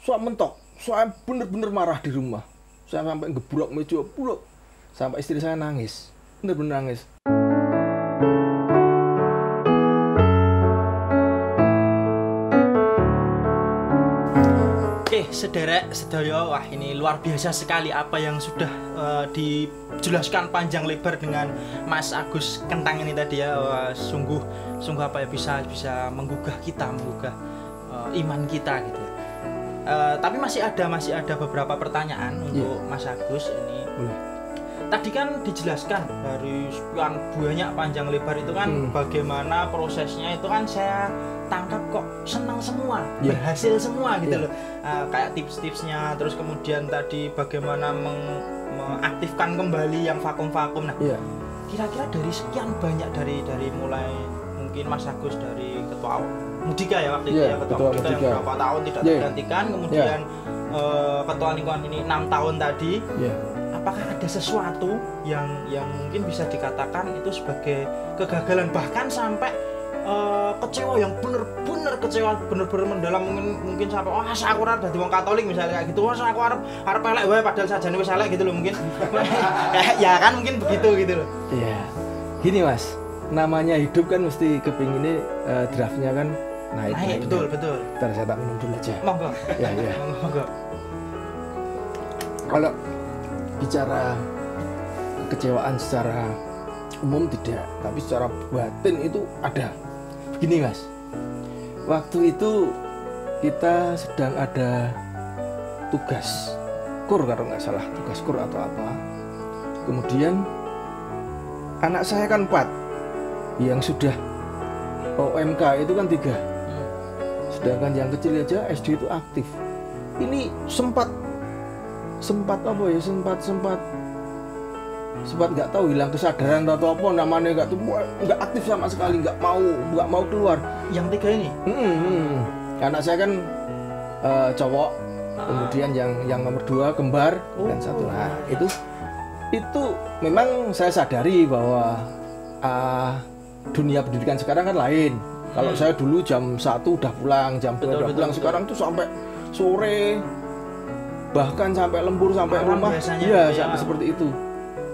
Saya mentok, saya bener-bener marah di rumah. Saya sampai ngebrok meja, buluk. Sampai istri saya nangis, bener-bener nangis. Oke, sederek sedaya, wah ini luar biasa sekali apa yang sudah dijelaskan panjang lebar dengan Mas Agus Kentang ini tadi ya. Wah, sungguh apa ya, bisa menggugah kita, iman kita gitu. Tapi masih ada beberapa pertanyaan untuk Mas Agus ini. Tadi kan dijelaskan dari sekian banyak panjang lebar itu kan bagaimana prosesnya itu kan saya tangkap kok senang semua, berhasil semua gitu loh. Kayak tips-tipsnya, terus kemudian tadi bagaimana mengaktifkan kembali yang vakum-vakum. Nah, kira-kira dari sekian banyak dari mulai mungkin Mas Agus dari ketua Mudika ya waktu itu ya, ketua Mudika yang berapa tahun tidak tergantikan, kemudian ketua lingkungan ini 6 tahun tadi. Apakah ada sesuatu yang mungkin bisa dikatakan itu sebagai kegagalan, bahkan sampai kecewa yang bener-bener kecewa, bener-bener mendalam, mungkin sampai saya aku arep dadi wong Katolik misalnya kayak gitu, aku arep elek wae padahal sajane wis elek gitu loh mungkin. Ya kan mungkin begitu gitu loh. Iya. Gini Mas, namanya hidup kan mesti kepinginnya draftnya kan naik. Betul. Ntar saya tak minum dulu aja. Monggo. Ya. Monggo. Kalau bicara kekecewaan secara umum tidak, tapi secara batin itu ada. Begini Mas, waktu itu kita sedang ada tugas kur kalau nggak salah, tugas kur atau apa. Kemudian anak saya kan 4, yang sudah OMK itu kan 3, sedangkan yang kecil aja SD itu aktif. Ini sempat apa ya, sempat nggak tahu hilang kesadaran atau apa namanya, nggak aktif sama sekali, nggak mau keluar. Yang 3 ini? Anak saya kan cowok, kemudian yang nomor 2 kembar dan 1. Nah itu memang saya sadari bahwa dunia pendidikan sekarang kan lain. Kalau saya dulu jam 1 udah pulang, jam 2 udah pulang. Sekarang tuh sampai sore, bahkan sampai lembur sampai rumah. Sampai seperti itu.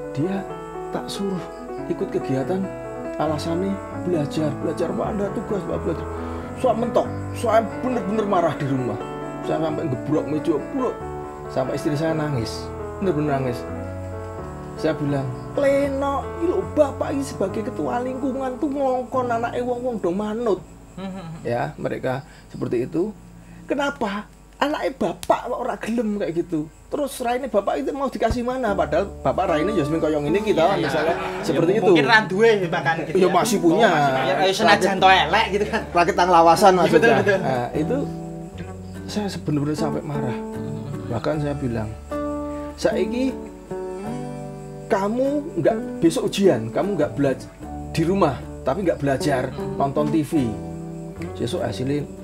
Dia tak suruh ikut kegiatan, alasannya belajar Pak, ada tugas Pak, belajar. Saya mentok, saya bener-bener marah di rumah. Saya sampai ngebrok meja, buluk. Sampai istri saya nangis, bener-bener nangis. Saya bilang, Leno, lo bapak ini sebagai ketua lingkungan tuh ngongkon anaknya wong-wong dong manut. Ya, mereka seperti itu. Kenapa? Anaknya bapak orang gelem kayak gitu. Terus raine bapak itu mau dikasih mana? Padahal bapak raine Yasmin koyong ini kita misalnya seperti itu. Mungkin randuwe bahkan gitu. Ya masih punya. Ya senajan to elek gitu kan. Rakit tang lawasan maksudnya. Betul. Nah, itu saya benar-benar sampai marah. Bahkan saya bilang, saiki kamu nggak besok ujian, kamu nggak belajar di rumah, tapi nggak belajar nonton TV. Besok hasilnya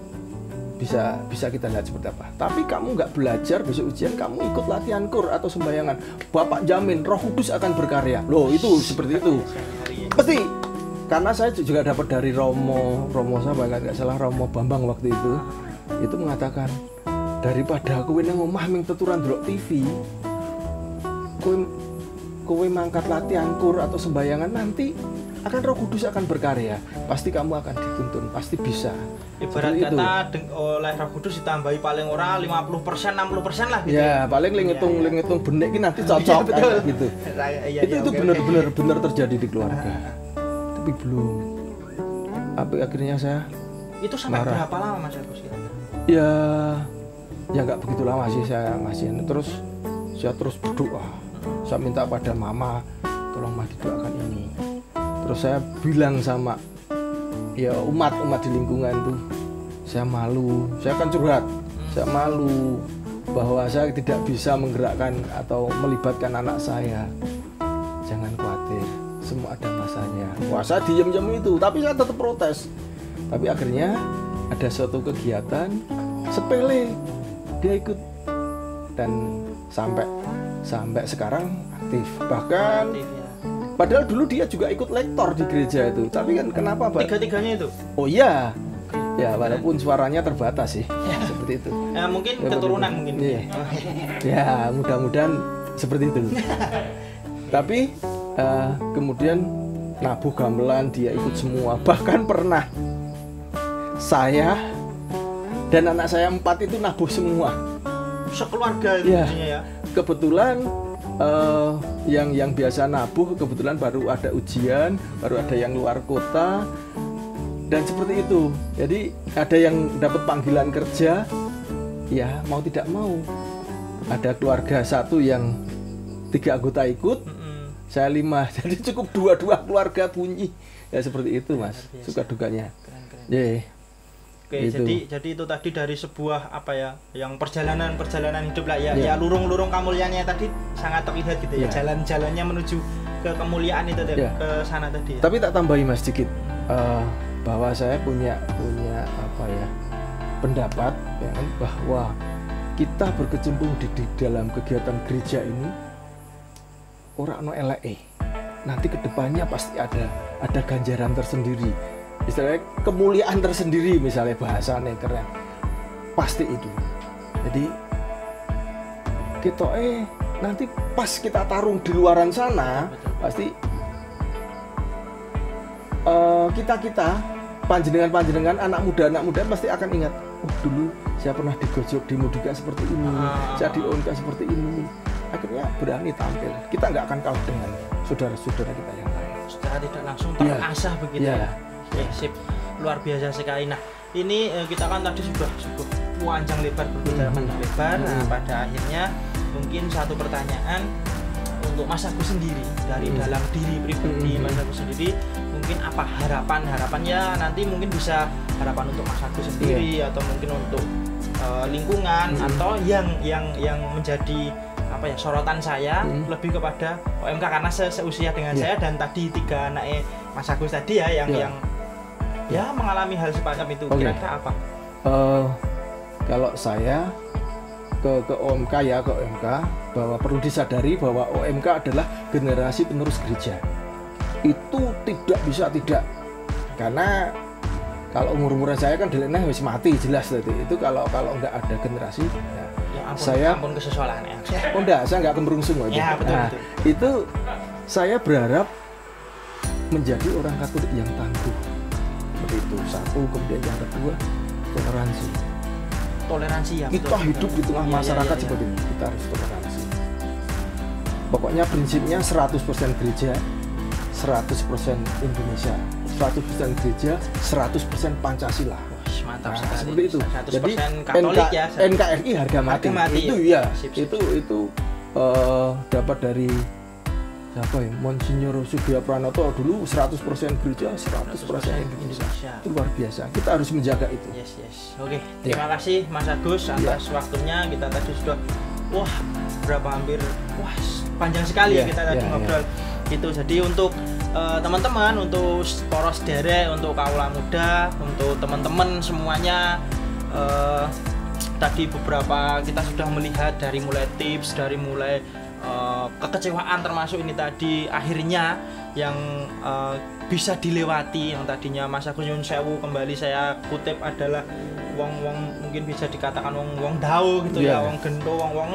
bisa kita lihat seperti apa. Tapi kamu nggak belajar besok ujian, kamu ikut latihan kur atau sembahyangan. Bapak jamin Roh Kudus akan berkarya. Loh itu seperti itu. Pasti. Karena saya juga dapat dari Romo siapa nggak salah, Romo Bambang waktu itu mengatakan, daripada kowe nang omah ming teturan delok TV, kowe mangkat latihan kur atau sembahyangan, nanti akan Roh Kudus akan berkarya, pasti kamu akan dituntun, pasti bisa. Ibarat kata oleh Roh Kudus ditambahi paling ora 50%, 60% lah gitu. Ya, paling ngitung benek ini nanti cocok gitu. Itu benar terjadi di keluarga. Tapi belum. Akhirnya saya itu sampai marah. Berapa lama Mas Agus kita? Ya nggak begitu lama sih saya ngasihin. Terus saya terus berdoa. Saya minta pada mama, tolong mah didoakan ini. Terus saya bilang sama ya umat di lingkungan tuh, saya malu, saya kan curhat, saya malu bahwa saya tidak bisa menggerakkan atau melibatkan anak saya. Jangan khawatir, semua ada masanya. Wah, saya diem itu, tapi saya tetap protes. Tapi akhirnya ada suatu kegiatan sepele, dia ikut dan sampai sekarang aktif. Bahkan padahal dulu dia juga ikut lektor di gereja itu. Tapi kan kenapa Pak? Tiga-tiganya itu? Oh iya. Ya walaupun suaranya terbatas sih. seperti itu. Mungkin Seperti keturunan itu. mungkin. Iya. Ya, mudah-mudahan seperti itu. Tapi kemudian nabuh gamelan dia ikut semua. Bahkan pernah saya dan anak saya 4 itu nabuh semua. Sekeluarga itu Ya. ya. Kebetulan yang biasa nabuh kebetulan baru ada ujian, baru ada yang luar kota dan seperti itu. Jadi ada yang dapat panggilan kerja, ya mau tidak mau. Ada keluarga satu yang 3 anggota ikut, saya 5, jadi cukup 2 keluarga bunyi. Ya seperti itu Mas, suka dukanya. Keren. Yeah. Oke, Gitu. jadi itu tadi dari sebuah apa ya, yang perjalanan hidup lah ya, Iya. ya lurung-lurung kemuliaannya tadi sangat terlihat gitu ya, Iya. jalan-jalannya menuju ke kemuliaan itu Iya. ke sana tadi. Ya. Tapi tak tambahi Mas sedikit bahwa saya punya apa ya pendapat ya kan, bahwa kita berkecimpung di dalam kegiatan gereja ini orang no eleke. Nanti kedepannya pasti ada ganjaran tersendiri. Istilahnya kemuliaan tersendiri, misalnya bahasanya keren, pasti itu. Jadi kita nanti pas kita tarung di luaran sana, pasti kita panjenengan anak muda pasti akan ingat, oh dulu saya pernah digojok di Mudika seperti ini, saya di OMK seperti ini. Akhirnya berani tampil. Kita nggak akan kalah dengan saudara-saudara kita yang lain. Secara tidak langsung Iya. terasah begitu Iya. ya. Oke, sip, luar biasa sekali. Nah, ini kita kan tadi sudah panjang lebar berbicara panjang lebar. Nah, pada akhirnya mungkin satu pertanyaan untuk Mas Agus sendiri dari dalam diri pribadi Mas Agus sendiri, mungkin apa harapannya nanti mungkin bisa harapan untuk Mas Agus sendiri atau mungkin untuk lingkungan atau yang menjadi apa ya sorotan saya lebih kepada OMK karena seusia dengan saya dan tadi 3 anaknya Mas Agus tadi ya yang mengalami hal semacam itu. Kira-kira apa? Kalau saya ke OMK bahwa perlu disadari bahwa OMK adalah generasi penerus gereja. Itu tidak bisa tidak, karena kalau umur-umuran saya kan dilena wis mati jelas tadi. Itu kalau nggak ada generasi ya, Ampun kesesolan ya. Oh enggak, saya nggak kemerungsung itu. Ya, betul. Itu saya berharap menjadi orang Katolik yang tangguh. Seperti itu. Satu, kemudian yang kedua, toleransi. Ya. Kita betul. hidup di tengah masyarakat seperti ini, kita harus toleransi. Pokoknya prinsipnya 100% gereja, 100% Indonesia, 100% gereja, 100% Pancasila. Mantap Nah, sekali. seperti itu. 100% Jadi Katolik ya. NKRI harga mati. Itu ya. ya. Itu dapat dari siapa ya? Monsinyur Sugio Pranoto dulu 100% gereja, 100% Indonesia. Itu luar biasa. Kita harus menjaga itu. Yes. Oke, terima kasih Mas Agus atas waktunya. Kita tadi sudah panjang sekali kita tadi ngobrol. Gitu. Jadi untuk teman-teman, untuk poros derek, untuk kaula muda, untuk teman-teman semuanya, tadi beberapa kita sudah melihat dari mulai tips, dari mulai kekecewaan, termasuk ini tadi akhirnya yang bisa dilewati, yang tadinya Mas Agus nyun sewu, kembali saya kutip adalah wong mungkin bisa dikatakan wong dao gitu ya, wong gendo, wong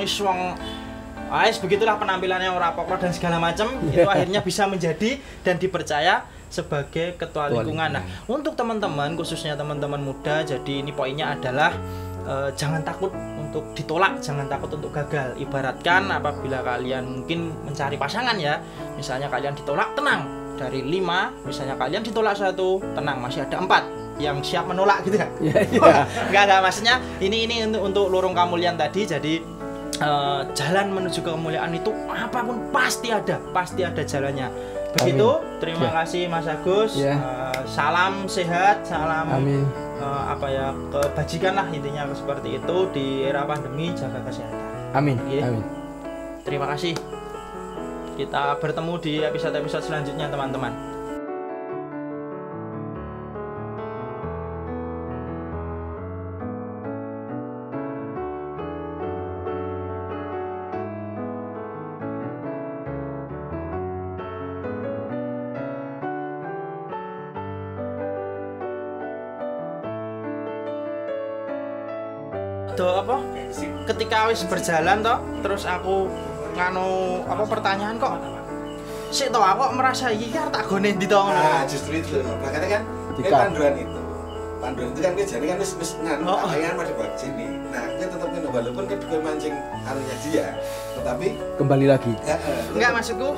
begitulah penampilannya orang pokok dan segala macam. Itu akhirnya bisa menjadi dan dipercaya sebagai ketua lingkungan. Nah, untuk teman-teman, khususnya teman-teman muda, jadi ini poinnya adalah jangan takut untuk ditolak, jangan takut untuk gagal. Ibaratkan apabila kalian mungkin mencari pasangan ya, misalnya kalian ditolak, tenang, dari 5 misalnya kalian ditolak 1, tenang, masih ada 4 yang siap menolak gitu ya. Enggak, maksudnya ini untuk lorong kemuliaan tadi. Jadi jalan menuju kemuliaan itu apapun pasti ada jalannya. Begitu. Amin. Terima kasih Mas Agus. Salam sehat, salam kebajikan lah intinya seperti itu di era pandemi, jaga kesehatan. Amin. Terima kasih. Kita bertemu di episode selanjutnya teman-teman. apa ketika wis berjalan toh terus aku nganu apa pertanyaan kok sik toh aku merasa iki tak gone ndi toh ngono. Nah, justru itu. Makanya kan panduan itu kan dia jadi kan wis nganu kalian pada bab sini. Nah, kita tetap kan walaupun kita bukan mancing anunya dia, tetapi kembali lagi. Enggak maksudku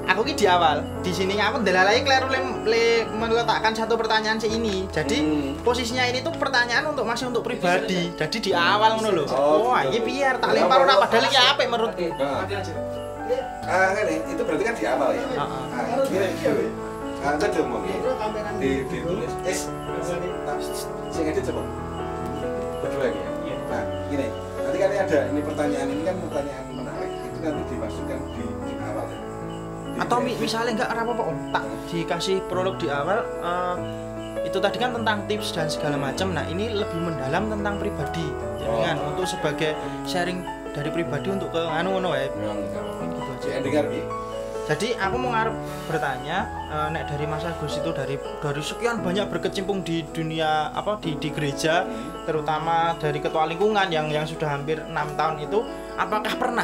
aku ki di awal di sini aku ndelalai kleru le meletakkan satu pertanyaan ini. Jadi posisinya ini tuh pertanyaan masih untuk pribadi. Jadi di awal ngono lho. Oh, iki biar tak lempar ora padahal iki apik menurutku. Kan itu berarti kan di awal ya. Gini. Anda ngomong ditulis sing edit coba. Berdua ya. Nah, gini. Nanti kan ada ini pertanyaan ini kan pertanyaan menarik. Itu nanti dimasukkan di awal ya. Atau misalnya enggak apa-apa Om, tak dikasih prolog di awal itu tadi kan tentang tips dan segala macam. Nah, ini lebih mendalam tentang pribadi. Jangan untuk sebagai sharing dari pribadi untuk ke anu ngono wae. Gitu aja. Jadi aku mau ngarep bertanya nek dari Mas Agus itu dari sekian banyak berkecimpung di dunia apa di gereja, terutama dari ketua lingkungan yang sudah hampir 6 tahun itu, apakah pernah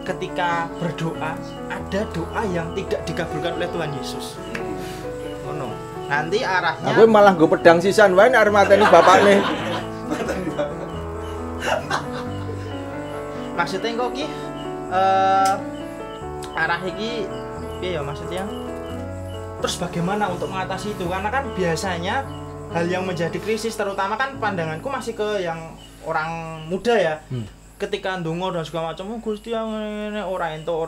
ketika berdoa ada doa yang tidak dikabulkan oleh Tuhan Yesus? Oh no. Nanti arahnya Aku malah gue pedang sisan wae nek arep mateni bapakne. Maksudnya kok ki arah iki piye ya maksudnya? Terus bagaimana untuk mengatasi itu? Karena kan biasanya hal yang menjadi krisis terutama kan pandanganku masih ke yang orang muda ya. Ketika ndonga dan segala macam, Gusti ngene ora entuk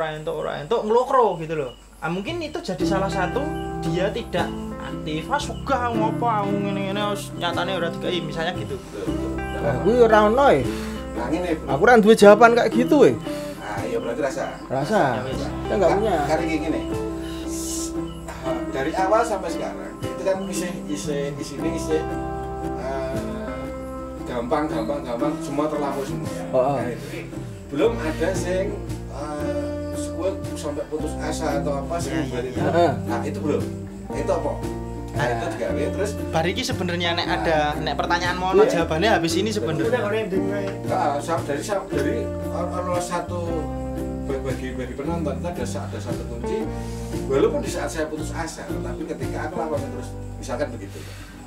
nglokro gitu loh. Mungkin itu jadi salah satu dia tidak aktif. Sugih ngopo ngene-ngene nyatane ora dikai misalnya gitu. Lah kuwi ora ono e. Nah, ngene. Aku ora duwe jawaban kayak gitu e. Nah, ya berarti Rasa. Ya enggak punya. Karena kayak gini. Dari awal sampai sekarang itu kan isi gampang semua terlampau semua. Oh. Nah, itu. Belum ada sing sampai putus asa atau apa sih buat itu. Nah, itu belum. Itu apa? Nah, itu digawe terus bariki sebenarnya nek ada nek pertanyaan mau jawabannya habis ini sebenarnya. Dari ono satu bagi penonton itu ada satu kunci. Walaupun di saat saya putus asa, tapi ketika aku lawan terus misalkan begitu.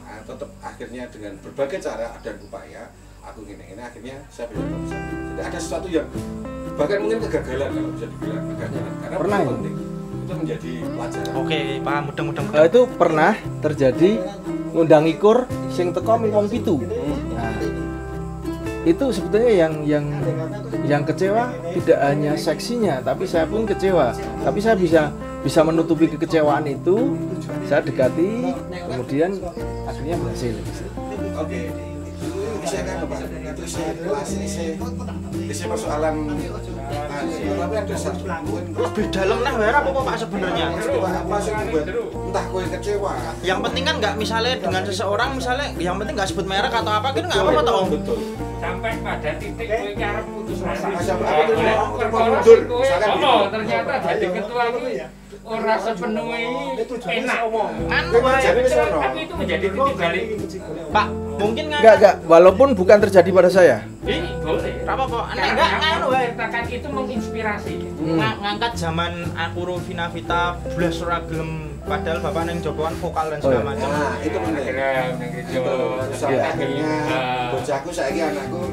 Nah, tetap akhirnya dengan berbagai cara dan upaya aku ini akhirnya saya bisa tetap bisa. Jadi ada sesuatu yang bahkan mungkin kegagalan kalau bisa dibilang kegagalan karena pernah ya? penting itu menjadi pelajaran. Oke, paham mudah-mudah. Itu pernah terjadi ngundang ikur sing teko ming wong 7. Nah, itu sebetulnya yang kecewa tidak hanya seksinya, tapi saya pun kecewa. Tapi saya bisa menutupi kekecewaan itu, saya dekati, kemudian akhirnya berhasil. Oke, saya kan Pak, itu saya kelas isi persoalan tapi ada satu lebih dalam nah wae apa Pak sebenarnya. Apa sih buat entah kowe kecewa. Yang penting kan nggak misalnya dengan seseorang misalnya yang penting nggak sebut merek atau apa gitu nggak apa-apa toh. Betul. Sampai pada titik kowe arep putus asa. Ternyata jadi ketua ini ora sepenuhnya enak. Tapi itu menjadi titik balik. Pak, mungkin enggak, walaupun bukan terjadi pada saya. Boleh. Apa-apa, Enggak ceritakan itu menginspirasi. Ngangkat zaman aku Rovina Vita blas ora gelem padahal bapak nang jokoan vokal dan segala macam. Nah, itu bener. Sampai akhirnya bocahku saiki anakku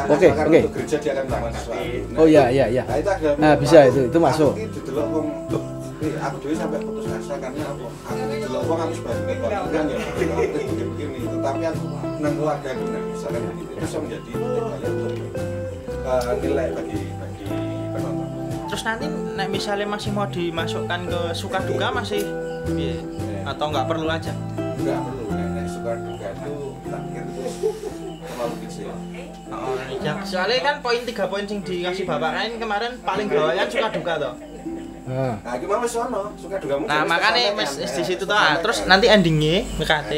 Oke. untuk gereja dia akan melakukan sesuatu. Oh iya. Nah, itu ada. Nah, bisa itu masuk. Aku dulu sampai putus asa karena apa? Aku delok wong aku sebagai keluarga ya begini, tetapi aku nang keluarga aku nang misalkan begitu. Itu bisa menjadi nilai bagi penonton. Terus nanti nek misalnya masih mau dimasukkan ke suka duka masih atau nggak perlu aja? Enggak perlu, nek suka duka itu tak pikir itu terlalu kecil. Ya, soalnya kan poin 3 poin sing dikasih bapak kan kemarin paling bawahan suka duka toh. Nah, gimana sono suka duka. Nah, makanya di situ toh. Terus nanti endingnya MKT.